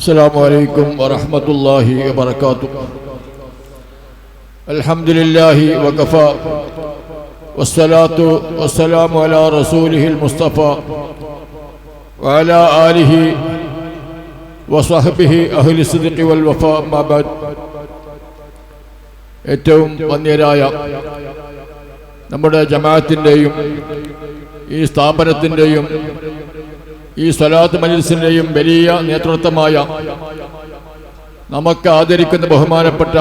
السلام عليكم ورحمة الله وبركاته. الحمد لله وكفى والصلاة والسلام على رسوله المصطفى وعلى آله وصحبه أهل الصدق والوفاء. ما بعد. ഏറ്റവും വന്യരായ നമ്മുടെ ജമാഅത്തിൻ്റെയും ഈ സ്ഥാപനത്തിൻ്റെയും ഈ സ്വലാത്ത് മജ്‌ലിസിൻ്റെയും വലിയ നേതൃത്വമായ നമുക്ക് ആദരിക്കുന്ന ബഹുമാനപ്പെട്ട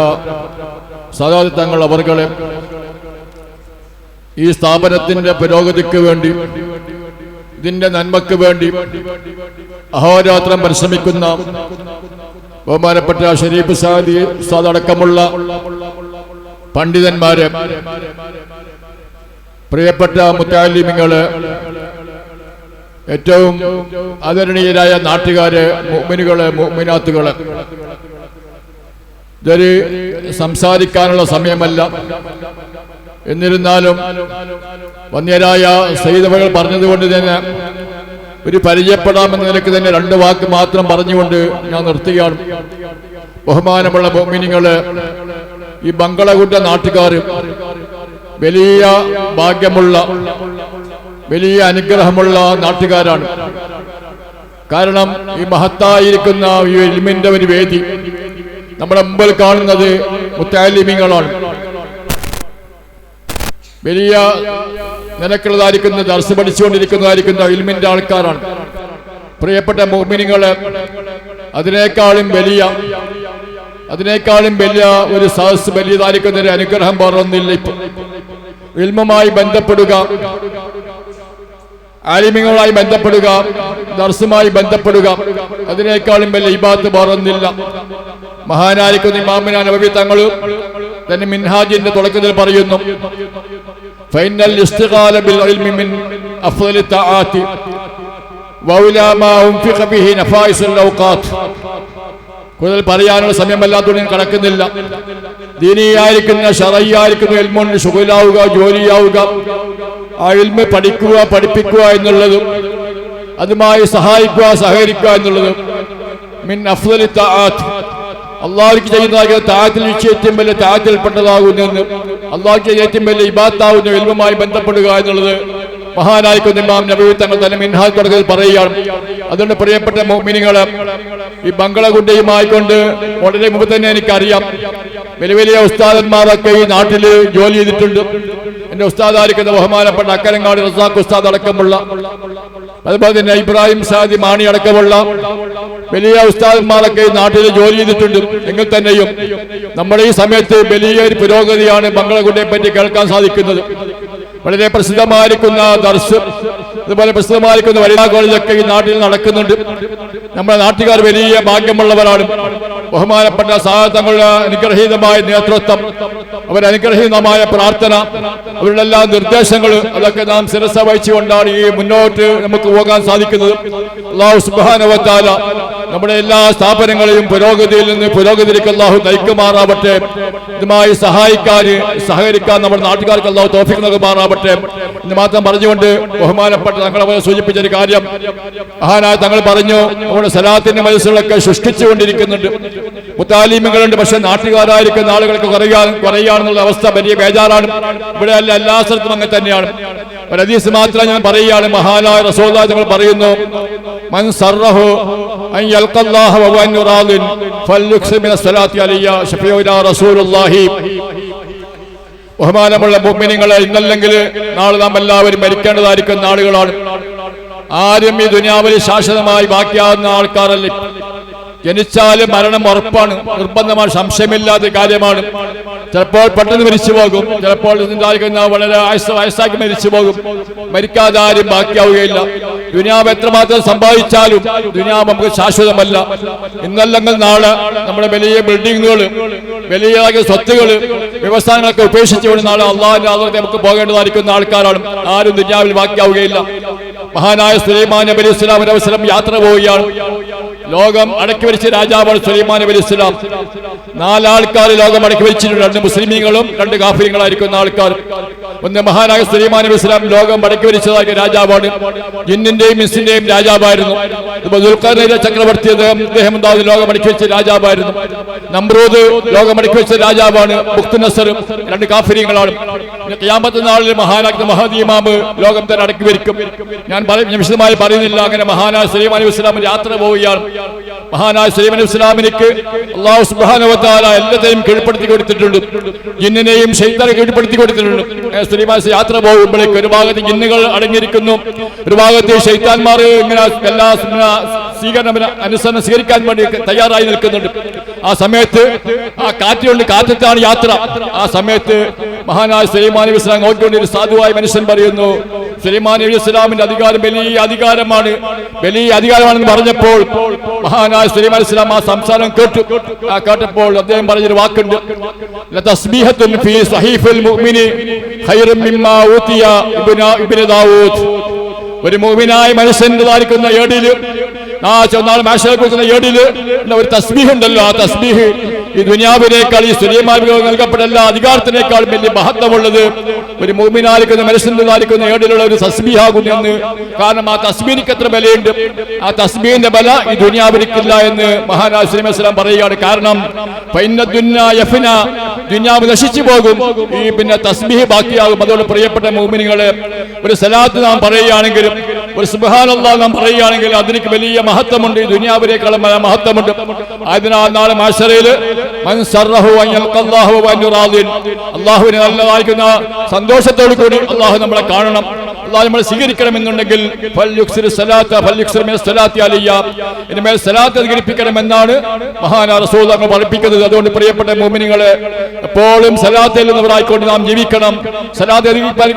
സദാത്ത് തങ്ങൾ അവർകളെ ഈ സ്ഥാപനത്തിൻ്റെ പുരോഗതിക്ക് വേണ്ടി, ഇതിൻ്റെ നന്മയ്ക്ക് വേണ്ടി അഹോരാത്രം പരിശ്രമിക്കുന്ന ബഹുമാനപ്പെട്ട ഷരീഫ് സാദി ഉസ്താദ് അടക്കമുള്ള പണ്ഡിതന്മാരെ, പ്രിയപ്പെട്ട മുത്തഅല്ലിമീങ്ങളെ, ഏറ്റവും ആദരണീയരായ നാട്ടുകാരെ, മുഅ്മിനുകളെ, മുഅ്മിനാത്തുകളെ, ഇതൊരു സംസാരിക്കാനുള്ള സമയമല്ല. എന്നിരുന്നാലും വന്യരായ സയ്യിദുകൾ പറഞ്ഞതുകൊണ്ട് തന്നെ ഒരു പരിചയപ്പെടാമെന്ന നിലയ്ക്ക് തന്നെ രണ്ട് വാക്ക് മാത്രം പറഞ്ഞുകൊണ്ട് ഞാൻ നിർത്തുകയാണ്. ബഹുമാനമുള്ള മുഅ്മിനീങ്ങളെ, ഈ ബംഗളകുട്ട നാട്ടുകാർ വലിയ ഭാഗ്യമുള്ള, വലിയ അനുഗ്രഹമുള്ള നാട്ടുകാരാണ്. കാരണം ഈ മഹത്തായിരിക്കുന്ന ഈ ഇൽമിന്റെ ഒരു വേദി നമ്മുടെ മുമ്പിൽ കാണുന്നത് മുത്തഅല്ലിമീങ്ങളാണ്. വലിയ നിലക്കുള്ളതായിരിക്കുന്ന, ദർസ് പഠിച്ചുകൊണ്ടിരിക്കുന്നതായിരിക്കുന്ന ഇൽമിന്റെ ആൾക്കാരാണ്. പ്രിയപ്പെട്ട മുഅ്മിനീങ്ങളെ, അതിനേക്കാളും വലിയ ഒരു സദസ്, വലിയതായിരിക്കുന്ന ഒരു അനുഗ്രഹം വേറൊന്നില്ല. ഇപ്പൊ ഇൽമുമായി ബന്ധപ്പെടുക, ആലിമീങ്ങളുമായി ബന്ധപ്പെടുക, ദർസുമായി ബന്ധപ്പെടുക, അതിനേക്കാളും വലിയ ഇബാദത്ത് വേറൊന്നില്ല. മഹാനായിരിക്കുന്ന ഇമാം നബവി തങ്ങൾ തന്നെ മിൻഹാജിന്റെ തുടക്കത്തിൽ പറയുന്നു, ഫൈനൽ ഇസ്തിഖാല ബിൽ ഇൽമി മിൻ അഫ്ളലി തആത്തി വൗലാ മാ ഉൻഫിഖ ബിഹി നഫായിസുൽ ഔഖാത്ത്. കൂടുതൽ പറയാനുള്ള സമയമല്ലാത്തതുകൊണ്ട് ഞാൻ കടക്കുന്നില്ല. ദീനിയായിരിക്കുന്ന, ശറഈയായിരിക്കുന്ന ഇൽമുകൊണ്ട് ശുഗലാവുക, ജോലിയാവുക, ആ ഇൽമ് പഠിക്കുക, പഠിപ്പിക്കുക എന്നുള്ളതും അതുമായി സഹായിക്കുക, സഹകരിക്കുക എന്നുള്ളതും മിൻ അഫ്ളലി തആത്ത്, അള്ളാഹുക്ക് ചെയ്യുന്നതാകുന്ന തആത്തിൽ ഏറ്റവും വലിയ തആത്തിൽപ്പെട്ടതാകുന്നെന്ന്, അള്ളാഹുക്ക് ഏറ്റവും വലിയ ഇബാദത്താവുന്ന ഇൽമുമായി ബന്ധപ്പെടുക എന്നുള്ളത് മഹാനായിരിക്കുന്ന ഇമാം നബവി തങ്ങൾ തന്നെ മിൻഹാജ് തുടക്കത്തിൽ പറയുകയാണ്. അതുകൊണ്ട് പ്രിയപ്പെട്ട മുഅ്മിനീങ്ങളെ, ഈ ബംഗളകുണ്ടയുമായിക്കൊണ്ട് വളരെ മുമ്പ് തന്നെ എനിക്കറിയാം. വലിയ വലിയ ഉസ്താദന്മാരൊക്കെ ഈ നാട്ടിൽ ജോലി ചെയ്തിട്ടുണ്ട്. എന്റെ ഉസ്താദായിരിക്കുന്ന ബഹുമാനപ്പെട്ട അക്കരങ്ങാടി റസാഖ് ഉസ്താദ് അടക്കമുള്ള, അതുപോലെ തന്നെ ഇബ്രാഹിം സാദി മാണി അടക്കമുള്ള വലിയ ഉസ്താദന്മാരൊക്കെ ഈ നാട്ടിൽ ജോലി ചെയ്തിട്ടുണ്ട്. എങ്കിൽ തന്നെയും നമ്മുടെ ഈ സമയത്ത് വലിയൊരു പുരോഗതിയാണ് ബംഗളകുണ്ടയെ പറ്റി കേൾക്കാൻ സാധിക്കുന്നത്. വളരെ പ്രസിദ്ധമായിരിക്കുന്ന ദർസ്, അതുപോലെ പ്രസിദ്ധമായിരിക്കുന്ന വലിയ കോളേജൊക്കെ ഈ നാട്ടിൽ നടക്കുന്നുണ്ട്. നമ്മുടെ നാട്ടുകാർ വലിയ ഭാഗ്യമുള്ളവരാണ്. ബഹുമാനപ്പെട്ട തങ്ങളുടെ അനുഗ്രഹീതമായ നേതൃത്വം, അവരുടെ അനുഗ്രഹീതമായ പ്രാർത്ഥന, അവരുടെ എല്ലാ നിർദ്ദേശങ്ങളും അതൊക്കെ നാം ശിരസ വഹിച്ചുകൊണ്ടാണ് ഈ മുന്നോട്ട് നമുക്ക് പോകാൻ സാധിക്കുന്നത്. അല്ലാഹു സുബ്ഹാനഹു വ തആല നമ്മുടെ എല്ലാ സ്ഥാപനങ്ങളെയും പുരോഗതിയിൽ നിന്ന് പുരോഗതിയിലേക്ക് അല്ലാഹു നയിക്കുമാറാവട്ടെ. ഇതുമായി സഹകരിക്കാൻ നമ്മുടെ നാട്ടുകാർക്ക് അല്ലാഹു തൗഫീഖ് നൽകുമാറാവട്ടെ എന്ന് മാത്രം പറഞ്ഞുകൊണ്ട്, ബഹുമാനപ്പെട്ട തങ്ങളെ സൂചിപ്പിച്ചൊരു കാര്യം, മഹാനായ തങ്ങൾ പറഞ്ഞു, നമ്മുടെ സലാത്തിന്റെ മജ്‌ലിസുകളൊക്കെ ശുഷ്കിച്ചുകൊണ്ടിരിക്കുന്നുണ്ട്. മുത്തഅല്ലിമീങ്ങളുണ്ട്, പക്ഷെ നാട്ടുകാരായിരിക്കുന്ന ആളുകൾക്ക് കുറയാണെന്നുള്ള അവസ്ഥ വലിയ ബേജാറാണ്. ഇവിടെ അല്ല, എല്ലാ സ്ഥലത്തും അങ്ങനെ തന്നെയാണ്. ഒരു ഹദീസ് മാത്രം ഞാൻ പറയുകയാണ്. മഹാനായ റസൂലുള്ളാഹി തങ്ങൾ പറയുന്നു, മൻ സറഹു അൻ യൽഖല്ലാഹ വ അൻ റാദിൻ ഫൽയുക്സിർ മിന സ്വലാത്തി അലയ്യ ശഫീഉനാ റസൂലുള്ളാഹി. ബഹുമാനമുള്ള മുഅ്മിനീങ്ങളെ, ഇന്നല്ലെങ്കിൽ നാളെ നാം എല്ലാവരും മരിക്കേണ്ടതായിരിക്കുന്ന ആളുകളാണ്. ആരും ഈ ദുനിയാവിൽ ശാശ്വതമായി ബാക്കിയാകുന്ന ആൾക്കാരല്ല. ജനിച്ചാൽ മരണം ഉറപ്പാണ്, നിർബന്ധമാണ്, സംശയമില്ലാത്ത കാര്യമാണ്. ചിലപ്പോൾ പെട്ടെന്ന് മരിച്ചു പോകും, ചിലപ്പോൾ വളരെ വയസ്സാക്കി മരിച്ചു പോകും. മരിക്കാതെ ആരും ബാക്കിയാവുകയില്ല. ദുനിയാവ് എത്രമാത്രം സമ്പാദിച്ചാലും ദുനിയാവ് നമുക്ക് ശാശ്വതമല്ല. ഇന്നല്ലെങ്കിൽ നാളെ നമ്മുടെ വലിയ ബിൽഡിങ്ങുകൾ, വലിയ സ്വത്തുകൾ, വ്യവസായങ്ങളൊക്കെ ഉപേക്ഷിച്ചുകൊണ്ട് നാളെ അള്ളാഹുവിന്റെ ആദരത്തിൽ നമുക്ക് പോകേണ്ടതായിരിക്കുന്ന ആൾക്കാരാണ്. ആരും ദുനിയാവിൽ ബാക്കിയാവുകയില്ല. മഹാനായ സുലൈമാൻ നബി അലൈഹി സ്വലാം ഒരു അവസരം യാത്ര പോവുകയാണ്. ലോകം അടക്കി ഭരിച്ച രാജാവാണ് സുലൈമാൻ നബി അലൈഹി സ്വലാം. 4 ആൾക്കാർ ലോകം അടക്കി ഭരിച്ചിട്ടുണ്ട്. 2 മുസ്ലിമീങ്ങളും 2 കാഫിറുകളായിരിക്കുന്ന ആൾക്കാർ. ഒന്ന് മഹാനായ സുലൈമാൻ നബി ഇസ്ലാം ലോകം മടക്കി ഭരിച്ചതായ രാജാവാണ്. ജിന്നിന്റെയും ഇൻസിന്റെയും രാജാവായിരുന്നു. ദുൽഖർനൈൻ ചക്രവർത്തി അദ്ദേഹം ലോകം മടക്കി വെച്ച രാജാവായിരുന്നു. നമ്രൂദ് ലോകം മടക്കി വെച്ച രാജാവാണ്. ബുഖ്തുനസർ രണ്ട് കാഫിര്യങ്ങളാണ്. ഖിയാമത്ത് നാളിൽ മഹാനായ മഹദി ഇമാം ലോകം തന്നെ അടക്കി ഭരിക്കും. ഞാൻ വിശദമായി പറയുന്നില്ല. അങ്ങനെ മഹാനായ സുലൈമാൻ നബി ഇസ്ലാം യാത്ര പോവുകയാണ്. മഹാനായ സുലൈമാൻ നബി ഇസ്ലാമിനിക്ക് അല്ലാഹു സുബ്ഹാനഹു വ തആല എല്ലാതെയും കീഴ്പ്പെടുത്തി കൊടുത്തിട്ടുണ്ട്. ജിന്നിനെയും ശൈത്താനെ കീഴ്പ്പെടുത്തി കൊടുത്തിട്ടുണ്ട്. സുലൈമാൻ യാത്ര പോകുമ്പോഴേക്ക് ഒരു ഭാഗത്ത് ജിന്നുകൾ അടങ്ങിയിരിക്കുന്നു, ഒരു ഭാഗത്ത് ശൈത്താന്മാർ ഇങ്ങനെ എല്ലാ സ്വീകരണം അനുസരണം സ്വീകരിക്കാൻ വേണ്ടി തയ്യാറായി നിൽക്കുന്നുണ്ട്. ആ സമയത്ത് ആ കാറ്റുകൊണ്ട് കാറ്റത്താണ് യാത്ര. ആ സമയത്ത് മഹാനായ സുലൈമാൻ നബി ഇസ്ലാം നോക്കിക്കൊണ്ട് ഒരു സാധുവായ മനുഷ്യൻ പറയുന്നു, സുലൈമാൻ നബി ഇസ്ലാമിന്റെ അധികാരം വലിയ അധികാരമാണ്, വലിയ അധികാരമാണെന്ന് പറഞ്ഞപ്പോൾ മഹാനായ സുലൈമാൻ ഇസ്ലാം ആ സംസാരം കേട്ടു. ആ കേട്ടപ്പോൾ അദ്ദേഹം പറഞ്ഞൊരു വാക്കുണ്ട്, ലതസ്ബീഹത്തുൻ ഫീ സഹീഫിൽ മുഅ്മിനി ഖൈറും മിമ്മാ ഊതിയ ഇബ്നു ദാവൂദ്. ഒരു മുഅ്മിനായ മനുഷ്യന്റെ ധാരിക്കുന്ന ഏടില് കൊടുക്കുന്ന ഏടില് ഒരു തസ്ബീഹ് ഉണ്ടല്ലോ, ആ തസ്ബീഹ് ഈ ദുനിയാവിനേക്കാൾ ഈ സുലൈമാൻ നൽകപ്പെട്ട എല്ലാ അധികാരത്തിനേക്കാൾ വലിയ മഹത്വമുള്ളത് ഒരു മുഅ്മിനായിരിക്കുന്ന മനുഷ്യന്റെ ധാരിക്കുന്ന ഏടിലുള്ള ഒരു തസ്ബീഹാകുന്നു എന്ന്. കാരണം ആ തസ്ബീഹിക്ക് എത്ര വിലയുണ്ട്, ആ തസ്ബീഹിന്റെ ബല ഈ ദുനിയാവിനിക്കില്ല എന്ന് മഹാനായ സുലൈമാൻ ഇസ്ലാം പറയുകയാണ്. കാരണം ദുനിയാവ് നശിച്ചു പോകും, ഈ പിന്നെ തസ്ബീഹ് ബാക്കിയാകും. അതുകൊണ്ട് പ്രിയപ്പെട്ട മുഅ്മിനീങ്ങളെ, ഒരു സലാത്ത് നാം പറയുകയാണെങ്കിലും ഒരു സുബ്ഹാനല്ലാഹ് നാം പറയുകയാണെങ്കിൽ അതിന് വലിയ മഹത്വമുണ്ട്, ഈ ദുനിയാവിനേക്കാളും മഹത്വമുണ്ട്. അതിനാൽ നാളെ മഹ്ശറയിൽ മൻ സറഹു അൻ യൽഖല്ലാഹു വ അൻ റാദിൻ, അല്ലാഹുവിനെ നല്ലതായിരിക്കുന്ന സന്തോഷത്തോടു കൂടി അല്ലാഹു നമ്മളെ കാണണം, അല്ലാഹു നമ്മളെ സ്വീകരിക്കണമെന്നുണ്ടെങ്കിൽ ഇനിമേൽ സലാത്ത് അധികരിപ്പിക്കണമെന്നാണ് മഹാനായ റസൂൽ തങ്ങൾ പഠിപ്പിക്കുന്നത്. അതുകൊണ്ട് പ്രിയപ്പെട്ട മുഅ്മിനീങ്ങളെ, എപ്പോഴും സലാത്തിൽ നിന്നവരായിക്കൊണ്ട് നാം ജീവിക്കണം. സലാത്ത്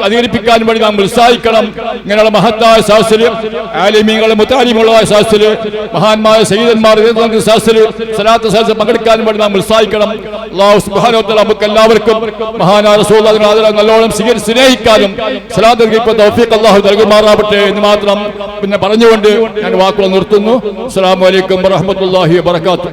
അധികരിപ്പിക്കാൻ വേണ്ടി നാം ഉത്സാഹിക്കണം. ഇങ്ങനെയുള്ള മഹത്തായ ശാസ്ത്രി ആലിമീങ്ങൾ മുത്താലിമുള്ളതായ ശാസ്ത്രി മഹാന്മാരായ സയ്യിദന്മാർ സലാത്ത് പങ്കെടുക്കാൻ വേണ്ടി നാം ഉത്സാഹിക്കണം. അല്ലാഹു സുബ്ഹാനഹു വ തആല നമുക്ക് എല്ലാവർക്കും മഹാനായ റസൂൽ നല്ലോണം സ്നേഹിക്കാനും സലാത്ത് അധികരിക്കാൻ തൗഫീഖ് അല്ലാഹു നൽകുമാറാവട്ടെ എന്ന് മാത്രം പിന്നെ പറഞ്ഞുകൊണ്ട് ഞാൻ വാക്കുകൾ നിർത്തുന്നു. അസ്സലാമു അലൈക്കും വറഹ്മത്തുള്ളാഹി വബറകാതുഹു.